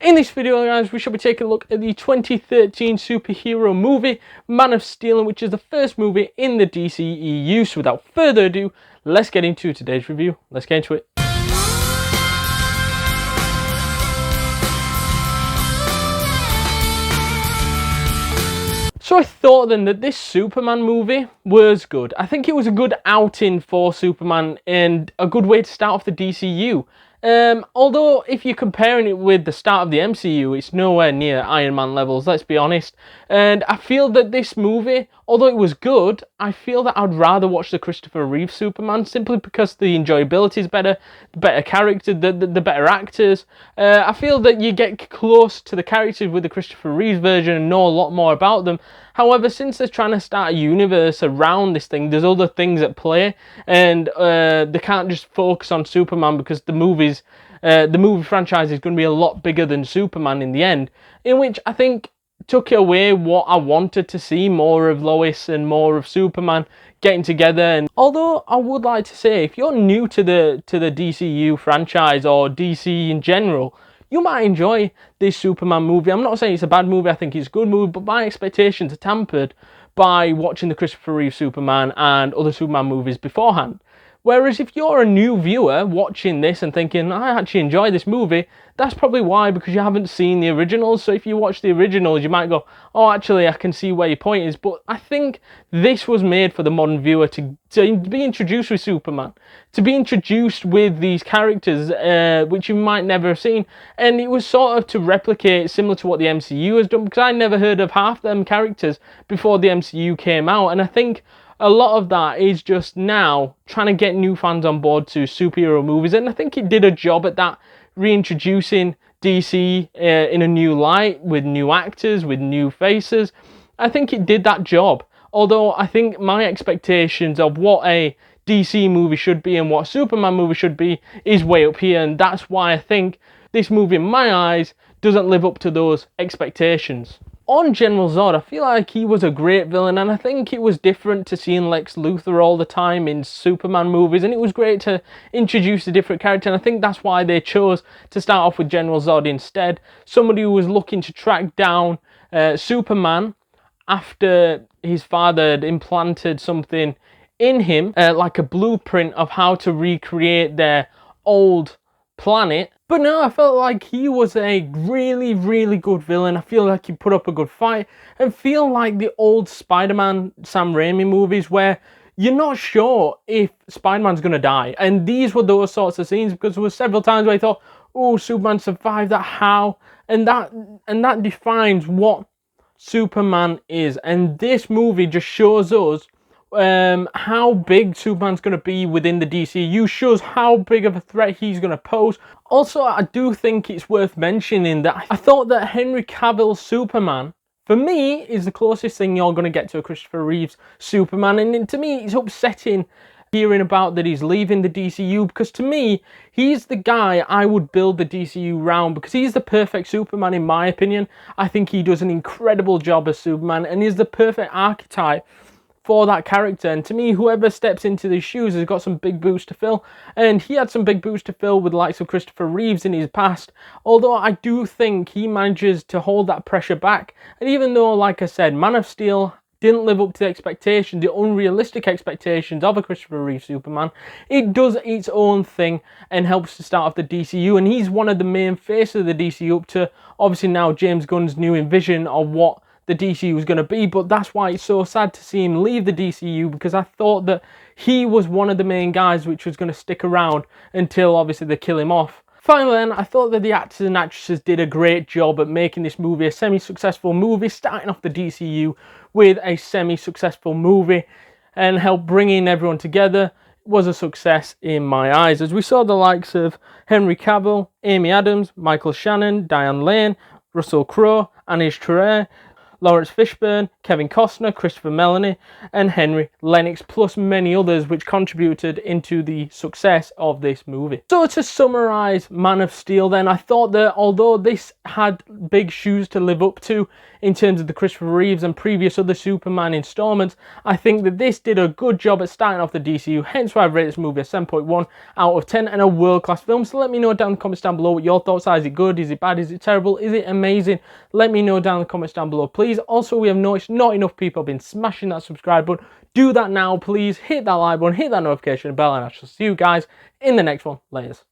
In this video, guys, we shall be taking a look at the 2013 superhero movie, Man of Steel, which is the first movie in the DCEU. So without further ado, let's get into today's review. Let's get into it. So I thought then that this Superman movie was good. I think it was a good outing for Superman and a good way to start off the DCU. Although if you're comparing it with the start of the MCU, it's nowhere near Iron Man levels, let's be honest. And I feel that this movie, although it was good, I feel that I'd rather watch the Christopher Reeves Superman simply because the enjoyability is better, the better character, the better actors. I feel that you get close to the characters with the Christopher Reeves version and know a lot more about them. However, since they're trying to start a universe around this thing, there's other things at play, and they can't just focus on Superman because the movie franchise is going to be a lot bigger than Superman in the end, in which I think took away what I wanted to see, more of Lois and more of Superman getting together. And although I would like to say, if you're new to the DCU franchise or DC in general, you might enjoy this Superman movie. I'm not saying it's a bad movie, I think it's a good movie, but my expectations are tempered by watching the Christopher Reeves Superman and other Superman movies beforehand. Whereas if you're a new viewer watching this and thinking, I actually enjoy this movie, that's probably why, because you haven't seen the originals. So if you watch the originals, you might go, oh, actually, I can see where your point is. But I think this was made for the modern viewer to be introduced with Superman, to be introduced with these characters, which you might never have seen. And it was sort of to replicate, similar to what the MCU has done, because I never heard of half them characters before the MCU came out. And I think a lot of that is just now trying to get new fans on board to superhero movies, and I think it did a job at that, reintroducing DC in a new light, with new actors, with new faces. I think it did that job, although I think my expectations of what a DC movie should be and what a Superman movie should be is way up here, and that's why I think this movie, in my eyes, doesn't live up to those expectations. On General Zod, I feel like he was a great villain, and I think it was different to seeing Lex Luthor all the time in Superman movies, and it was great to introduce a different character, and I think that's why they chose to start off with General Zod instead. Somebody who was looking to track down Superman after his father had implanted something in him, like a blueprint of how to recreate their old planet. But no, I felt like he was a really, really good villain. I feel like he put up a good fight, and feel like the old Spider-Man Sam Raimi movies where you're not sure if Spider-Man's going to die. And these were those sorts of scenes, because there were several times where I thought, oh, Superman survived that, how? And that defines what Superman is. And this movie just shows us how big Superman's going to be within the DCU, shows how big of a threat he's going to pose. Also, I do think it's worth mentioning that I thought that Henry Cavill's Superman, for me, is the closest thing you're going to get to a Christopher Reeves Superman, and to me, it's upsetting hearing about that he's leaving the DCU, because to me, he's the guy I would build the DCU round, because he's the perfect Superman in my opinion. I think he does an incredible job as Superman, and he's the perfect archetype for that character. And to me, whoever steps into these shoes has got some big boots to fill, and he had some big boots to fill with the likes of Christopher Reeves in his past, although I do think he manages to hold that pressure back. And even though, like I said, Man of Steel didn't live up to the expectations, the unrealistic expectations of a Christopher Reeve Superman, it does its own thing and helps to start off the DCU, and he's one of the main faces of the DCU up to obviously now James Gunn's new envision of what the DCU was going to be. But that's why it's so sad to see him leave the DCU, because I thought that he was one of the main guys which was going to stick around until obviously they kill him off. Finally then, I thought that the actors and actresses did a great job at making this movie a semi-successful movie, starting off the DCU with a semi-successful movie, and help bringing everyone together was a success in my eyes, as we saw the likes of Henry Cavill, Amy Adams, Michael Shannon, Diane Lane, Russell Crowe, Antje Traue, Laurence Fishbone, Kevin Costner, Christopher Meloni, and Henry Lennix, plus many others, which contributed into the success of this movie. So to summarize Man of Steel then, I thought that although this had big shoes to live up to in terms of the Christopher Reeves and previous other Superman installments, I think that this did a good job at starting off the DCU, hence why I've rated this movie a 7.1 out of 10 and a world-class film. So let me know down in the comments down below what your thoughts are. Is it good? Is it bad? Is it terrible? Is it amazing? Let me know down in the comments down below, please. Also, we have noticed not enough people have been smashing that subscribe button. Do that now, please. Hit that like button, hit that notification bell, and I shall see you guys in the next one. Laters.